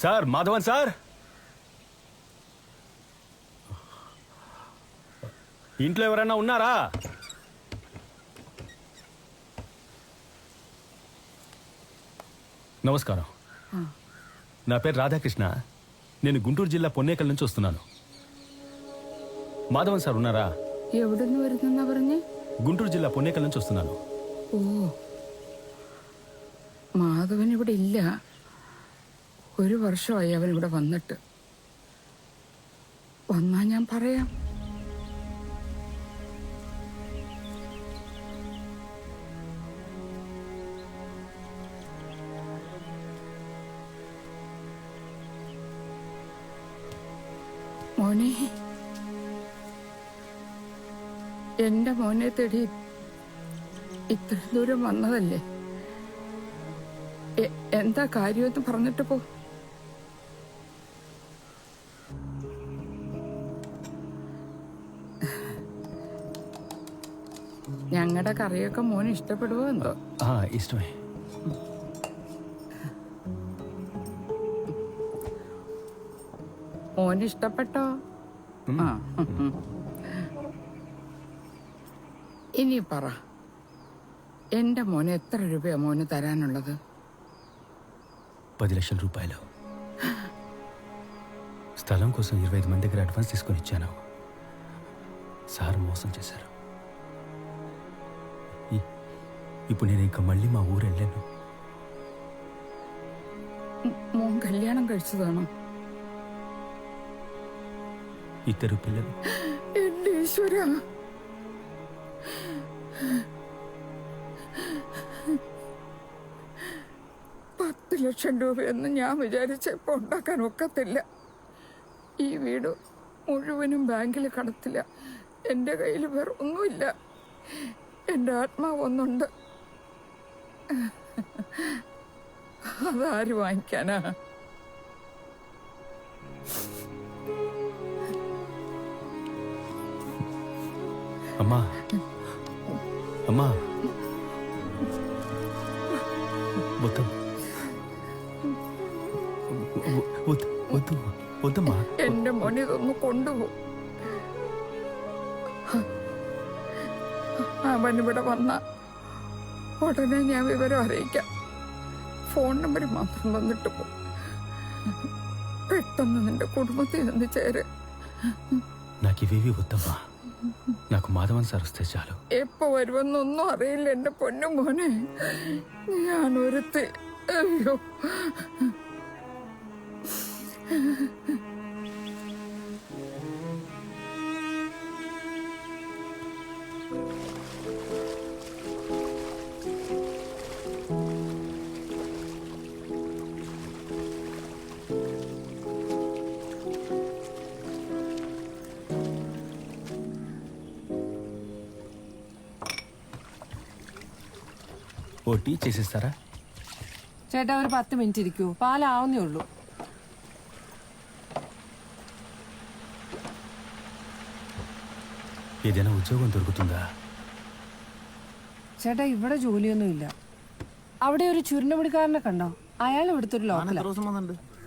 Sir Madhavan sir, ఇంట్లో ఎవరైనా ఉన్నారా? నమస్కారం, నా పేరు రాధాకృష్ణ. నేను గుంటూరు జిల్లా పొన్నేకల్ నుంచి వస్తున్నాను. మాధవన్ సార్ ఉన్నారా? എവിടുന്ന് വരുന്നെന്നാ പറഞ്ഞേ? గుంటూరు జిల్లా పొన్నేకల్ నుంచి వస్తున్నాను. ഓ, മാധവൻ ഇവിടെ ഇല്ല. ഒരു വർഷമായി അവൻ ഇവിടെ വന്നിട്ട്. വന്നാ ഞാൻ പറയാം. മോനെ, എന്റെ മോനെ തേടി ഇത്ര ദൂരം വന്നതല്ലേ? എന്താ കാര്യമെന്ന് പറഞ്ഞിട്ട് പോ. ഞങ്ങളുടെ കറിയൊക്കെ മോന് ഇഷ്ടപ്പെടുവോ എന്തോ? ഇഷ്ടമേ. മോന് ഇഷ്ടപ്പെട്ടോ? ഇനി പറ, എന്റെ മോന് എത്ര രൂപയാ മോന് തരാനുള്ളത്? 10 లక్షల రూపాయలు. స్థలం కోసం 25 మంది దగ్గర అడ్వాన్స్ తీసుకొని ఇచ్చాను. సార్ మోసం చేశారు. ఇప్పుడు నేను ఇంకా మళ్ళీ మా ఊరు వెళ్ళాను. മോൻ കല്യാണം കഴിച്ചതാണോ? 2 పిల్లలు. എന്റെ ഈശ്വരാ, 10 ലക്ഷം രൂപയൊന്നും ഞാൻ വിചാരിച്ചപ്പോ ഉണ്ടാക്കാൻ ഒക്കത്തില്ല. ഈ വീട് മുഴുവനും ബാങ്കിൽ കടത്തില്ല. എൻ്റെ കയ്യിൽ വേറെ ഒന്നുമില്ല. എൻ്റെ ആത്മാവ് ഒന്നുണ്ട്, അതാര് വാങ്ങിക്കാനാ? అమ్మా అమ్మా, వద్దు వద్దు వద్దమ్మా. എന്റെ മോനെ ഇതൊന്ന് കൊണ്ടുപോകും. അവനിവിടെ വന്ന ഉടനെ ഞാൻ വിവരം അറിയിക്കാം. ഫോൺ നമ്പർ മാത്രം തന്നിട്ട് പോ. പെട്ടെന്ന് നിന്റെ കുടുംബത്തിൽ നിന്ന് ചേര്. నాకు ఇవేవి వద్దమ్మా, నాకు మాధవన్ సార్ వస్తే చాలు. എപ്പോ വരുമെന്നൊന്നും അറിയില്ല എന്റെ പൊന്നു മോനെ. ഞാൻ ഒരുത്തി. അയ്യോ, ఓ టీ చేసిస్తారా? ചേട്ടാ, ഒരു 10 മിനിറ്റ് ഇരിക്കൂ, പാലാവുന്നേ ഉള്ളൂ. ఏదైనా ఉద్యోగం దొరుకుతుందా? ചേട്ടാ, ഇവിടെ ജോലിയൊന്നുമില്ല. അവിടെ ഒരു ചുരുണ്ടുപിടിക്കാരനെ കണ്ടോ? അയാൾ ഇവിടുത്തെ ഒരു ലോക്കലാ,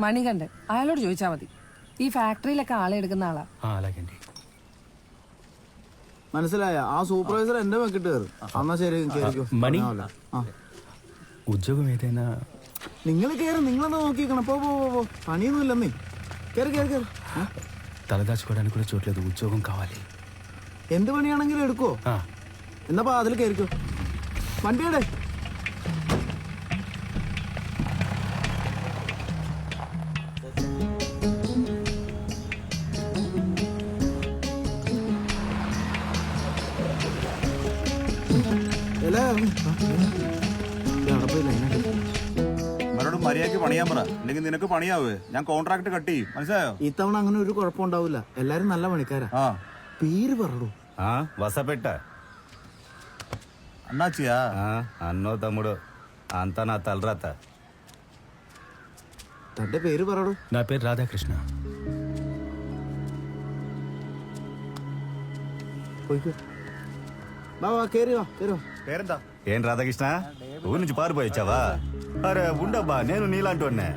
മണികണ്ഠൻ. അയാളോട് ചോദിച്ചാൽ മതി. ഈ ഫാക്ടറിയിലൊക്കെ ആളെ എടുക്കുന്ന ആളാ. అలాగండి. മനസ്സിലായ? ആ സൂപ്പർവൈസർ എന്റെ വെക്കിട്ട് കയറും. എന്നാ ശരി, മണി, ഉദ്യോഗം ഏതైనా? നിങ്ങൾ കയറും, നിങ്ങളെന്നാ നോക്കിക്കണം. പോ പോ പോ, പണിയൊന്നും ഇല്ലെന്നേ. കയറി കയറി കയറി. తలదాచుకోవడానికి కూడా చోట్లేదు, ఉద్యోగం కావాలి. എന്ത് പണിയാണെങ്കിലും എടുക്കോ? എന്നപ്പോ അതിൽ കയറിക്കോ. വണ്ടിയുടെ മര്യാദക്ക് പണിയാൻ പറ, അല്ലെങ്കിൽ നിനക്ക് പണിയാവേ. ഞാൻ കോൺട്രാക്ട് കട്ട് ചെയ്യും, മനസ്സിലായോ? ഇത്തവണ അങ്ങനെ ഒരു കുഴപ്പമുണ്ടാവില്ല. എല്ലാരും നല്ല പണിക്കാരാ. പേര് പറടൂ. వసపెట్ట అన్నాచియా? అన్నో తమ్ముడు, అంతా నా తలరాత. തന്റെ പേര് പറടൂ. నా పేరు రాధాకృష్ణ. പോയിക്കോ. വാ വാ, കേറി വാ, കേറി വാ. పేరెంత? ఏం రాధాకృష్ణ, ఊరి నుంచి పారిపోయి వచ్చావా? అరే ఉండబ్బా, నేను నీలాంటి వాడినే.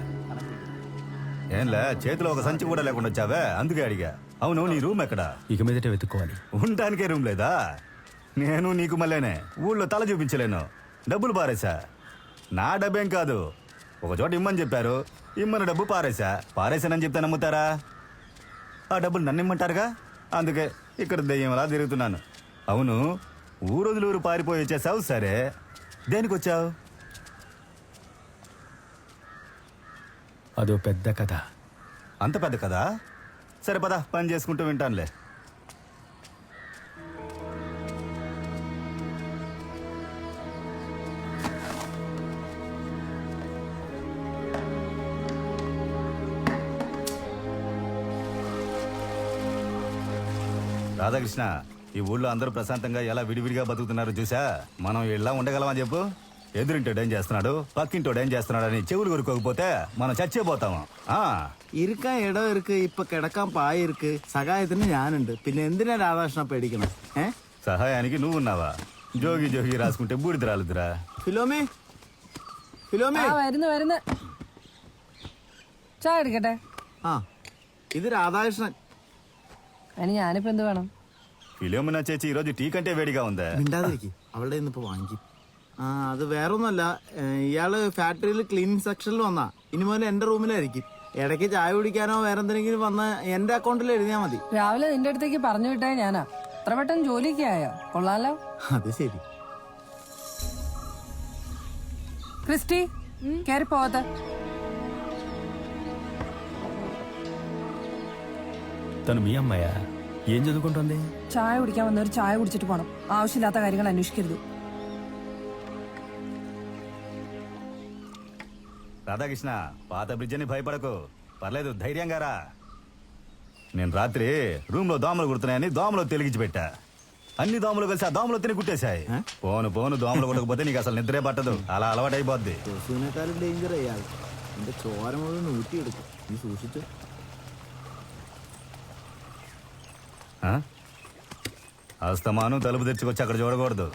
ఏంలే చేతిలో ఒక సంచి కూడా లేకుండా వచ్చావే అందుకే అడిగా. అవును, నీ రూమ్ ఎక్కడా? ఇక మీదటే వెతుక్కోవాలి. ఉండటానికే రూమ్ లేదా? నేను నీకు మళ్ళీనే ఊళ్ళో తల చూపించలేను. డబ్బులు పారేశా. నా డబ్బేం కాదు, ఒక చోట ఇమ్మని చెప్పారు, ఇమ్మని డబ్బు పారేశానని చెప్తే నమ్ముతారా? ఆ డబ్బులు నన్ను ఇమ్మంటారుగా, అందుకే ఇక్కడ దెయ్యంలా తిరుగుతున్నాను. అవును, ఊరు పారిపోయి వచ్చేసావు, సరే దేనికి వచ్చావు? అదో పెద్ద కథ. అంత పెద్ద కదా, సరే పద, పని చేసుకుంటూ వింటానులే. రాధాకృష్ణ, ఈ ఊళ్ళో అందరూ ప్రశాంతంగా ఎలా విడివిడిగా బతుకుతున్నారు చూసా? మనం ఇలా ఉండగలమా చెప్పు? ఎదురింటోడు ఏం చేస్తున్నాడు, పక్కింటోడు ఏం చేస్తున్నాడు అని చెవులు కొరుకోకపోతే మనం చచ్చిపోతాము. ഇരിക്കാൻ ഇടം ഇருக்கு, ഇപ്പൊ കിടക്കാൻ പായ ഇருக்கு, സഹായത്തിന് ഞാനുണ്ട്. പിന്നെ എന്തിനാ രാധാകൃഷ്ണ പേടിക്കണം? సహాయానికి నువ్వు ఉన్నావా? జోగి జోగి రాసుకుంటే బూడిద రాలుదురా. ഫിലോമി, ഫിലോമി. ആ വരുന്നു. ചായ എടുക്കട്ടെ? ആ, ഇത് രാധാകൃഷ്ണൻ. അതിന് ഞാനിപ്പോ എന്ത് വേണം? ఫిలోమినా చేచి ఈరోజు టీ కంటే వేడిగా ఉందా? മിണ്ടാതിരിക്കും, അവളുടെ ഇന്നിപ്പോ വാങ്ങിക്കും. ആ, അത് വേറൊന്നുമല്ല, ഇയാള് ഫാക്ടറിയിൽ ക്ലീനിങ് സെക്ഷനിൽ വന്നാ. ഇനി മുതൽ എന്റെ റൂമിലായിരിക്കും. ഇടയ്ക്ക് ചായ കുടിക്കാനോ വേറെന്തെങ്കിലും വന്ന് എന്റെ അക്കൗണ്ടിൽ എഴുതിയാ മതി. രാവിലെ നിന്റെ അടുത്തേക്ക് പറഞ്ഞു വിട്ടേ ഞാനാ. അത്ര പെട്ടെന്ന് ജോലിക്ക് ആയോ? കൊള്ളാലോ. അത് ശരി. ക്രിസ്റ്റി, കയറി പോകത്തെ. తను మీ అమ్మాయా? ఏం చదువుకుంటుంది? ചായ കുടിക്കാൻ വന്നവർ ചായ കുടിച്ചിട്ട് പോണം. ആവശ്യമില്ലാത്ത കാര്യങ്ങൾ അന്വേഷിക്കരുത്. రాధాకృష్ణ, పాత బ్రిడ్జ్ అని భయపడకు, పర్లేదు, ధైర్యంగా రా. నేను రాత్రి రూమ్ లో దోమలు కుడుతున్నాయని దోమలో తెలిగించి పెట్టా. అన్ని దోమలు కలిసి ఆ దోమలో తిని కుట్టేశాయి. పోను దోమలు కొట్టకపోతే నీకు అసలు నిద్రే పట్టదు, అలా అలవాటైపోద్ది. കൊസുവിനേക്കാളും ഡേഞ്ചർ അയാൾ. എന്റെ ചോര മുഴുവൻ ഊറ്റിയെടുക്കും. നീ സൂക്ഷിച്ചു. అస్తమాను తలుపు తెచ్చుకొచ్చి అక్కడ చూడకూడదు.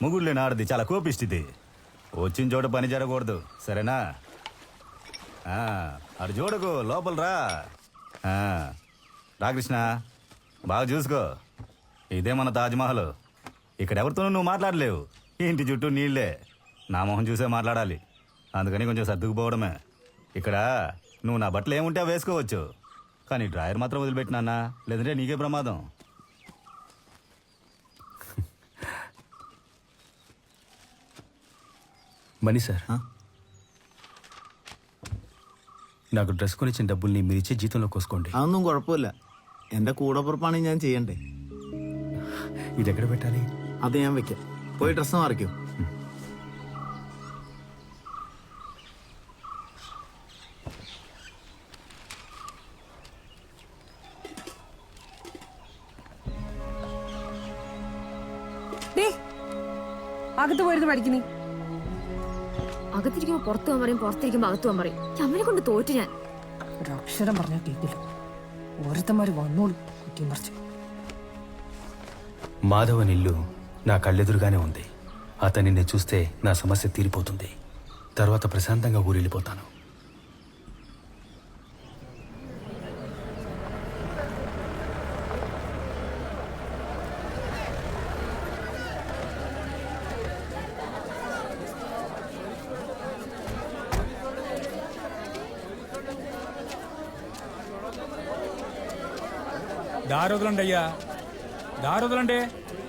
ముగుళ్ళని ఆడది చాలా కోపిస్తుంది. వచ్చిన చోట పని జరగకూడదు, సరేనా? అటు చూడకు, లోపల రా. రాకృష్ణ, బాగా చూసుకో. ఇదే మన తాజ్మహల్. ఇక్కడ ఎవరితోనూ నువ్వు మాట్లాడలేవు. ఇంటి చుట్టూ నీళ్లే. నా మొహం చూసే మాట్లాడాలి, అందుకని కొంచెం సర్దుకుపోవడమే. ఇక్కడ నువ్వు నా బట్టలు ఏముంటే వేసుకోవచ్చు, కానీ డ్రాయర్ మాత్రం వదిలిపెట్టినా, లేదంటే నీకే ప్రమాదం. మనీ సార్, నాకు డ్రెస్ కొనిచ్చిన డబ్బుల్ని మీరు ఇచ్చే జీతంలో కోసుకోండి. അതൊന്നും കുഴപ്പമില്ല, എന്റെ കൂടപ്പുറപ്പാണ് ഞാൻ ചെയ്യണ്ടേ. ఇది ఎక్కడ పెట్టాలి? അത് ഞാൻ വെക്കാം. പോയി ഡ്രസ്സ് മാറിക്കോ. അകത്ത് പോയിരുന്ന് പഠിക്കുന്നേ. അകത്തിരിക്കുമ്പോ പുറത്തു പോകാൻ പറയും, പുറത്തിരിക്കുമ്പോ അകത്തു പോകാൻ പറയും. അമ്മനെ കൊണ്ട് തോറ്റു ഞാൻ. ഒരു അക്ഷരം പറഞ്ഞാൽ കേൾക്കില്ല. ഓരോരുത്തന്മാര് വന്നോളൂ കുറ്റിയും പറിച്ചു. మాధవన్ ఇల్లు నా కళ్ళెదురుగానే ఉంది. అతనిని చూస్తే నా సమస్య తీరిపోతుంది. తర్వాత ప్రశాంతంగా ఊరెళ్ళిపోతాను. దారొదలండి అయ్యా, దారొదలండి.